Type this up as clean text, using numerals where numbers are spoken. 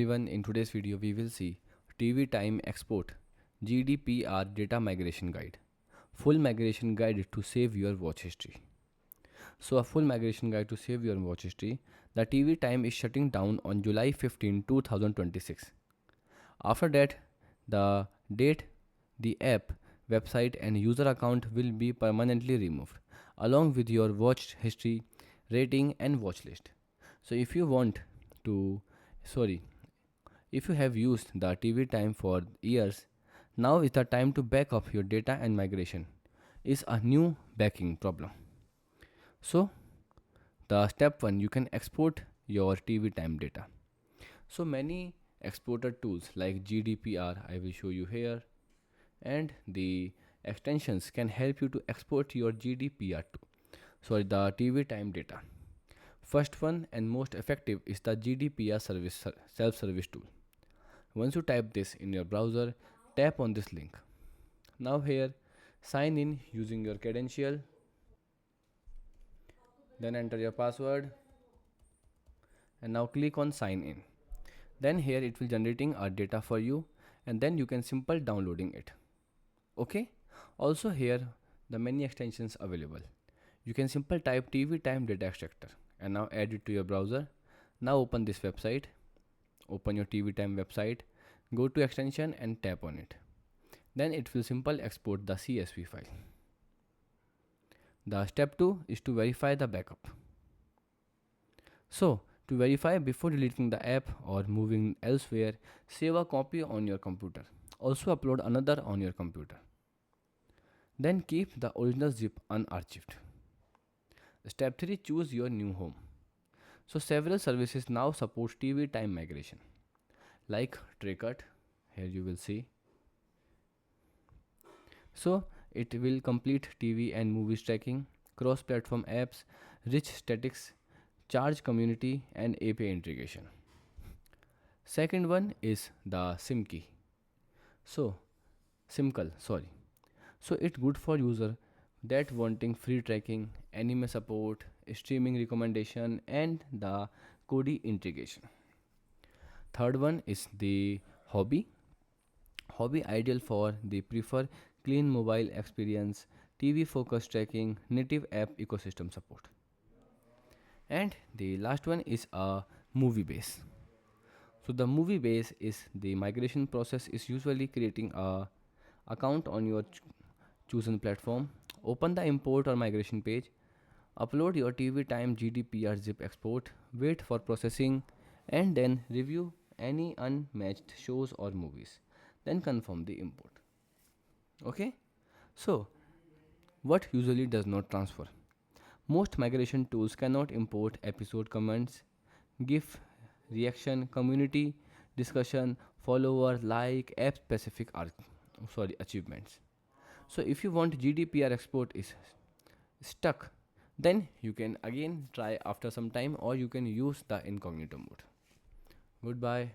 Everyone, in today's video we will see TV time export GDPR data migration guide. Full migration guide to save your watch history. So a full migration guide to save your watch history. The TV time is shutting down on July 15, 2026. After that, the date, the app, website and user account will be permanently removed along with your watch history, rating and watch list. So to sorry if you have used the TV time for years, now is the time to back up your data and migration is a new backing problem. So the step 1, you can export your TV time data. So many exporter tools like GDPR I will show you here, and the extensions can help you to export your the TV time data. First one and most effective is the GDPR self-service tool. Once you type this in your browser, tap on this link. Now here, sign in using your credential, then enter your password and now click on sign in. Then here it will generating our data for you and then you can simple downloading it. Okay. Also here the many extensions available. You can simple type TV time data extractor and now add it to your browser. Now open this website, open your TV time website, go to extension and tap on it. Then it will simple export the CSV file. The step 2 is to verify the backup. So to verify before deleting the app or moving elsewhere, save a copy on your computer. Also upload another on your computer. Then keep the original zip unarchived. Step 3, choose your new home. So several services now support TV time migration like Traycut. Here you will see. So it will complete TV and movies tracking, cross-platform apps, rich statics, charge community and API integration. Second one is the SIMKey. So Simcle, sorry. So it's good for user that wanting free tracking, anime support, streaming recommendation and the Kodi integration. Third one is the Hobby. Hobby ideal for the prefer clean mobile experience, TV focus tracking, native app ecosystem support. And the last one is a movie base. So the movie base is the migration process is usually creating a account on your chosen platform. Open the import or migration page, upload your TV time GDPR zip export, wait for processing and then review any unmatched shows or movies. Then confirm the import. Okay? So, what usually does not transfer? Most migration tools cannot import episode comments, GIF, reaction, community, discussion, follower, like, app specific achievements. So if you want GDPR export is stuck, then you can again try after some time or you can use the incognito mode. Goodbye.